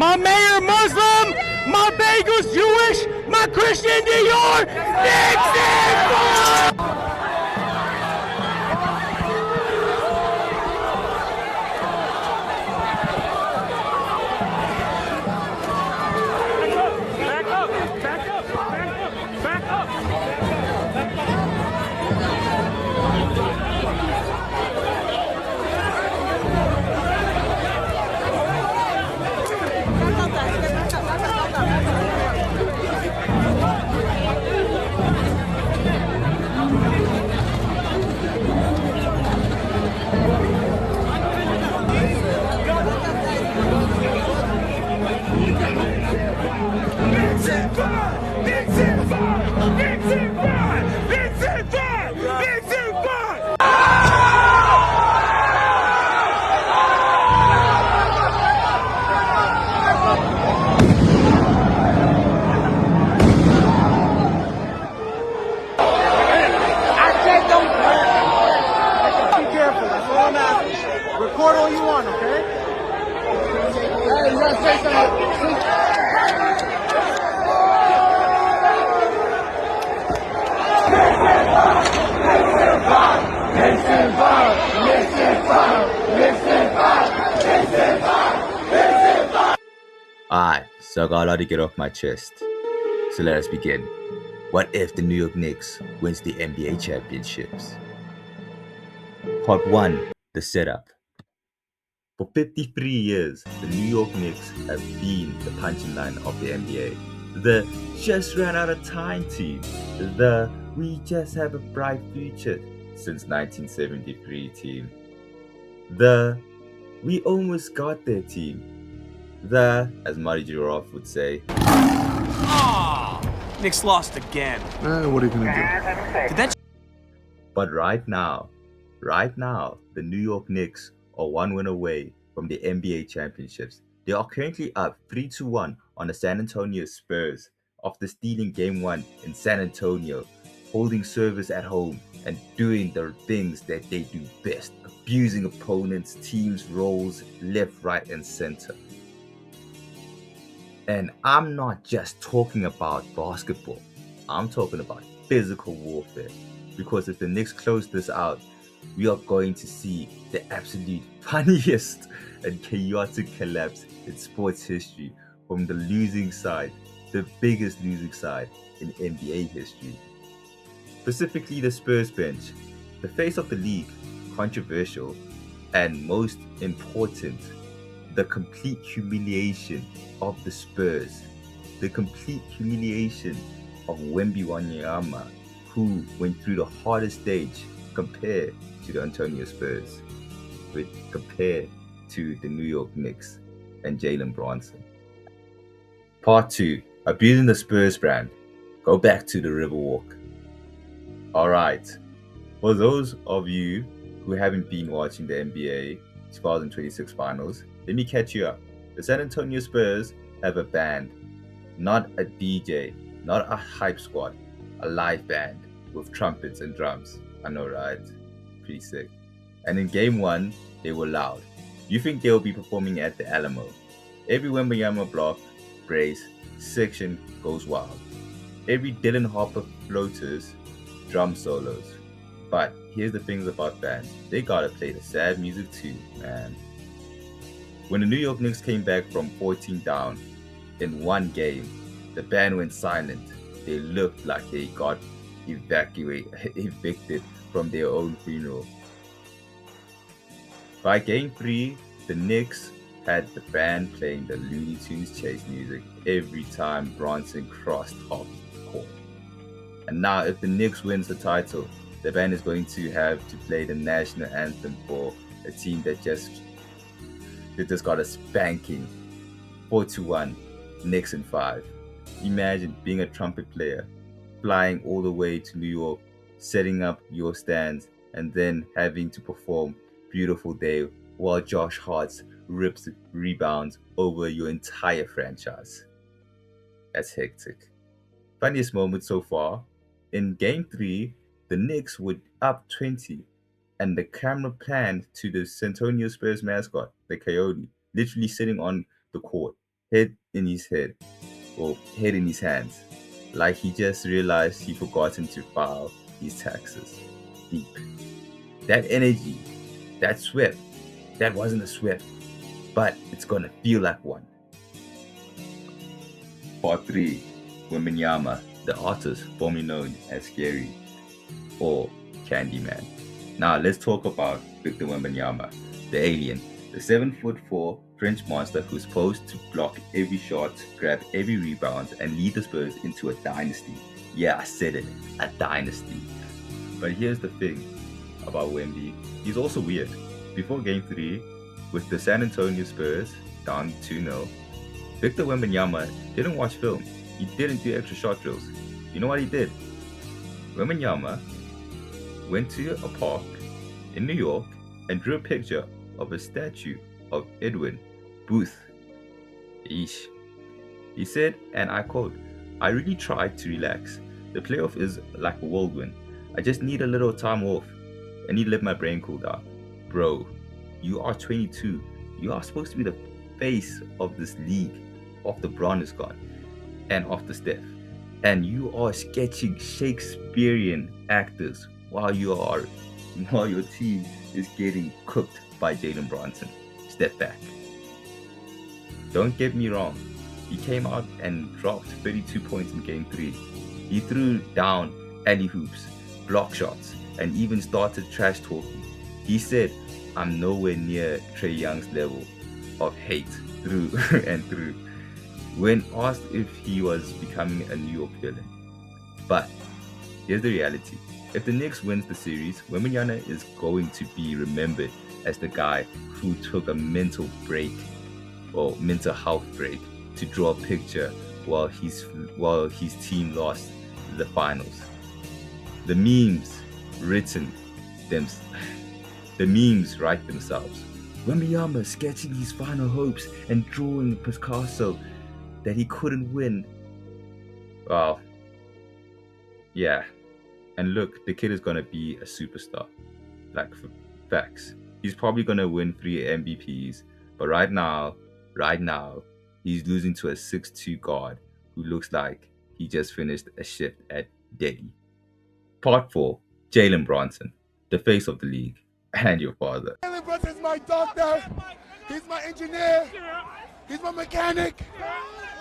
my mayor Muslim, my bagel's Jewish, my Christian Dior, Knicks and four! Record all you want, okay? Hey, you gotta say something. Alright, so I got a lot to get off my chest. So let us begin. What if the New York Knicks wins the NBA championships? Part 1, the setup. For 53 years, the New York Knicks have been the punching line of the NBA. The just ran out of time team. The we just have a bright future since 1973 team. The we almost got there team. The, as Marty Giraffe would say, Knicks lost again. What are you gonna do? but right now, the New York Knicks are one win away from the NBA championships. They are currently up 3-1 on the San Antonio Spurs after stealing Game 1 in San Antonio, holding service at home, and doing the things that they do best, abusing opponents, teams' roles left, right, and center. And I'm not just talking about basketball. I'm talking about physical warfare. Because if the Knicks close this out, we are going to see the absolute funniest and chaotic collapse in sports history from the losing side, the biggest losing side in NBA history. Specifically the Spurs bench, the face of the league, controversial, and most important, the complete humiliation of the Spurs, the complete humiliation of Wemby Wanyama, who went through the hardest stage compared to the Antonio Spurs, compared to the New York Knicks and Jalen Brunson. Part 2, abusing the Spurs brand. Go back to the Riverwalk. Alright, for those of you who haven't been watching the NBA 2026 finals, let me catch you up. The San Antonio Spurs have a band, not a DJ, not a hype squad, a live band with trumpets and drums. I know, right? Pretty sick. And in Game 1, they were loud. You think they'll be performing at the Alamo? Every Wembanyama block, brace, section goes wild. Every Dylan Harper floaters, drum solos. But here's the things about bands. They gotta play the sad music too, man. When the New York Knicks came back from 14 down in one game, the band went silent. They looked like they got evicted from their own funeral. By Game 3, the Knicks had the band playing the Looney Tunes chase music every time Bronson crossed half the court. And now if the Knicks wins the title, the band is going to have to play the national anthem for a team that just got a spanking. 4-1, Knicks in 5. Imagine being a trumpet player, flying all the way to New York, setting up your stands, and then having to perform Beautiful Day while Josh Hart rips rebounds over your entire franchise. That's hectic. Funniest moment so far, in Game 3, the Knicks were up 20, and the camera panned to the San Antonio Spurs mascot, the Coyote, literally sitting on the court. head in his head, or head in his hands, like he just realized he forgotten to file his taxes. Deep. That energy, that sweat, that wasn't a sweat, but it's gonna feel like one. Part 3, Wembenyama, the artist formerly known as Scary or Candyman. Now let's talk about Victor Wembanyama, the alien, the 7'4" French monster who's supposed to block every shot, grab every rebound, and lead the Spurs into a dynasty. Yeah, I said it, a dynasty. But here's the thing about Wemby, he's also weird. Before Game 3, with the San Antonio Spurs down 2-0, Victor Wembanyama didn't watch film. He didn't do extra shot drills. You know what he did? Wembanyama went to a park in New York and drew a picture of a statue of Edwin Booth. Eesh. He said, and I quote, "I really tried to relax. The playoff is like a whirlwind. I just need a little time off. I need to let my brain cool down." Bro, you are 22. You are supposed to be the face of this league after Bron is gone and after Steph. And you are sketching Shakespearean actors while your team is getting cooked by Jalen Brunson. Step back. Don't get me wrong. He came out and dropped 32 points in Game 3. He threw down alley hoops, block shots, and even started trash talking. He said, "I'm nowhere near Trae Young's level of hate through and through," when asked if he was becoming a New York villain. But here's the reality. If the Knicks wins the series, Wembanyama is going to be remembered as the guy who took a mental break or mental health break to draw a picture while his team lost the finals. The memes write themselves. Wembanyama sketching his final hopes and drawing Picasso that he couldn't win. Well, yeah. And look, the kid is gonna be a superstar. Like, facts. He's probably gonna win 3 MVPs, but right now, he's losing to a 6'2" guard who looks like he just finished a shift at Delhi. Part 4, Jalen Brunson, the face of the league, and your father. Jalen Brunson's my doctor. He's my engineer. He's my mechanic.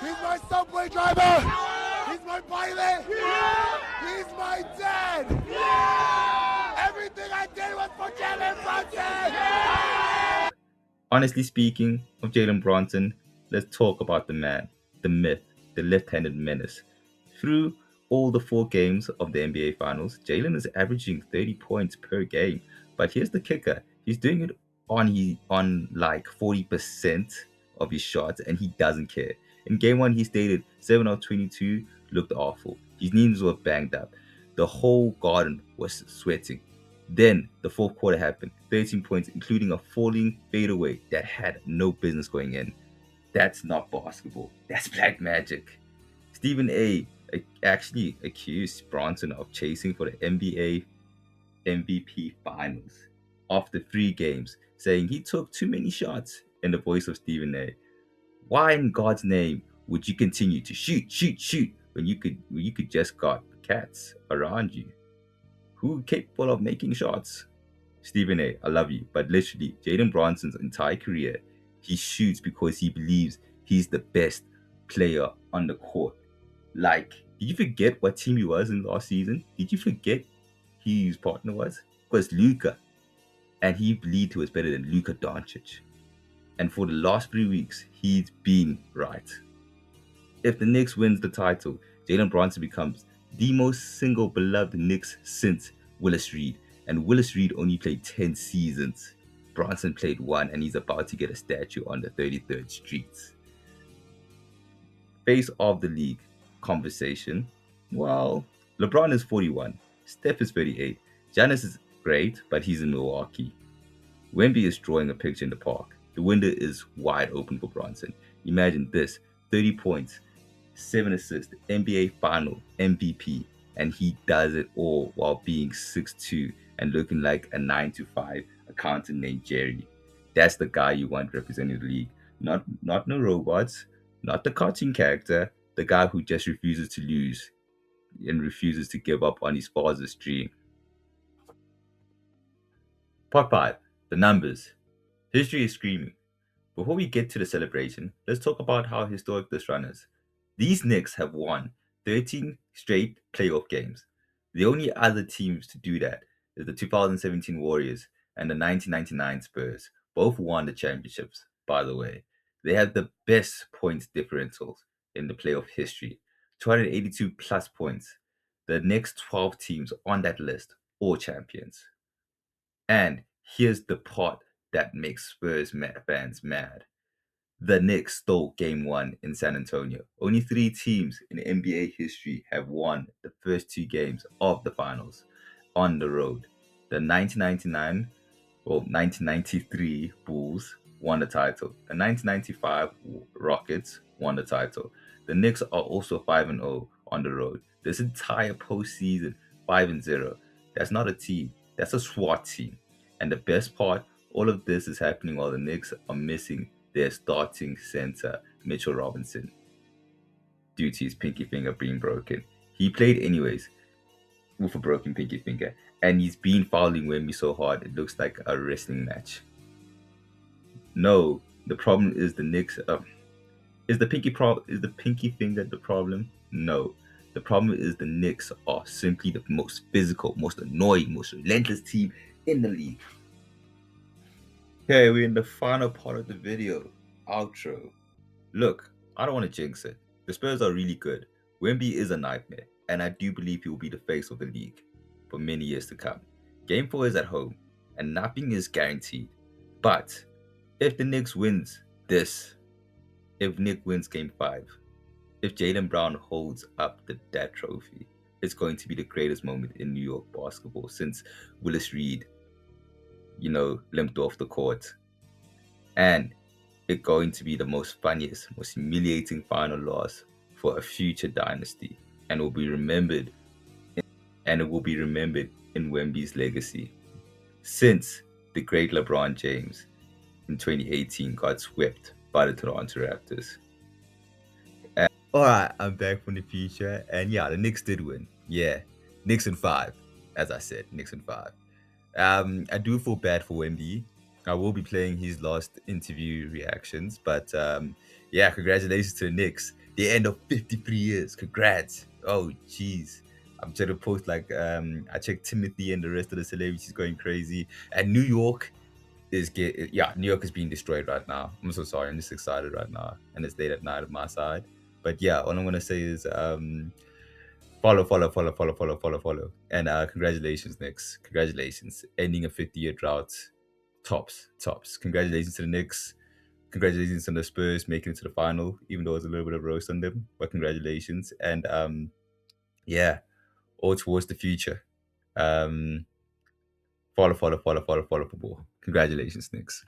He's my subway driver. He's my pilot. He's my dad. Everything I did was for Jalen Brunson. Honestly speaking of Jalen Brunson, let's talk about the man, the myth, the left-handed menace. Through all the 4 games of the NBA Finals, Jalen is averaging 30 points per game. But here's the kicker. He's doing it on like 40% of his shots, and he doesn't care. In Game 1, he stated 7 of 22 looked awful. His knees were banged up. The whole garden was sweating. Then the fourth quarter happened. 13 points, including a falling fadeaway that had no business going in. That's not basketball. That's black magic. Stephen A. actually accused Brunson of chasing for the NBA MVP Finals after 3 games, saying he took too many shots. In the voice of Stephen A. Why in God's name would you continue to shoot when you could just guard cats around you who are capable of making shots? Stephen A., I love you, but literally, Jalen Brunson's entire career, he shoots because he believes he's the best player on the court. Like, did you forget what team he was in last season? Did you forget who his partner was? It was Luka. And he believed he was better than Luka Doncic. And for the last 3 weeks, he's been right. If the Knicks wins the title, Jalen Brunson becomes the most single beloved Knicks since Willis Reed. And Willis Reed only played 10 seasons. Brunson played 1, and he's about to get a statue on the 33rd Street. Face of the league conversation. Well, LeBron is 41. Steph is 38. Giannis is great, but he's in Milwaukee. Wemby is drawing a picture in the park. The window is wide open for Brunson. Imagine this, 30 points, 7 assists, NBA Final MVP, and he does it all while being 6'2" and looking like a 9-to-5 accountant named Jerry. That's the guy you want representing the league. Not no robots, Not the cartoon character, the guy who just refuses to lose and refuses to give up on his father's dream. Part 5. The numbers. History is screaming. Before we get to the celebration, let's talk about how historic this run is. These Knicks have won 13 straight playoff games. The only other teams to do that is the 2017 Warriors and the 1999 Spurs. Both won the championships, by the way. They have the best points differentials in the playoff history, 282 plus points. The next 12 teams on that list, all champions. And here's the part that makes Spurs fans mad. The Knicks stole game one in San Antonio. Only 3 teams in NBA history have won the first 2 games of the finals on the road. The 1993 Bulls won the title. The 1995 Rockets won the title. The Knicks are also 5-0 on the road. This entire postseason, 5-0. That's not a team. That's a SWAT team. And the best part, all of this is happening while the Knicks are missing their starting center, Mitchell Robinson, due to his pinky finger being broken. He played anyways with a broken pinky finger, and he's been fouling Wemby so hard it looks like a wrestling match. No, the problem is the Knicks. Is the pinky finger the problem? No. The problem is the Knicks are simply the most physical, most annoying, most relentless team in the league. Okay, we're in the final part of the video. Outro. Look, I don't want to jinx it. The Spurs are really good. Wemby is a nightmare, and I do believe he will be the face of the league for many years to come. Game 4 is at home, and nothing is guaranteed. But if the Knicks wins if Nick wins Game 5, if Jaylen Brown holds up that trophy, it's going to be the greatest moment in New York basketball since Willis Reed limped off the court. And it's going to be the most funniest, most humiliating final loss for a future dynasty. And will be remembered in Wemby's legacy. Since the great LeBron James in 2018 got swept by the Toronto Raptors. Alright, I'm back from the future. And yeah, the Knicks did win. Yeah, Knicks in 5. As I said, Knicks in 5. I do feel bad for Wemby. I will be playing his last interview reactions, but yeah, congratulations to the Knicks. The end of 53 years. Congrats. Oh, jeez. I'm trying to post I checked Timothy and the rest of the celebrities going crazy. And New York is being destroyed right now. I'm so sorry. I'm just excited right now, and it's late at night on my side. But yeah, all I'm gonna say is follow. And congratulations, Knicks. Congratulations. Ending a 50-year drought. Tops. Congratulations to the Knicks. Congratulations on the Spurs making it to the final, even though it was a little bit of roast on them. But congratulations. And yeah, all towards the future. Follow football. Congratulations, Knicks.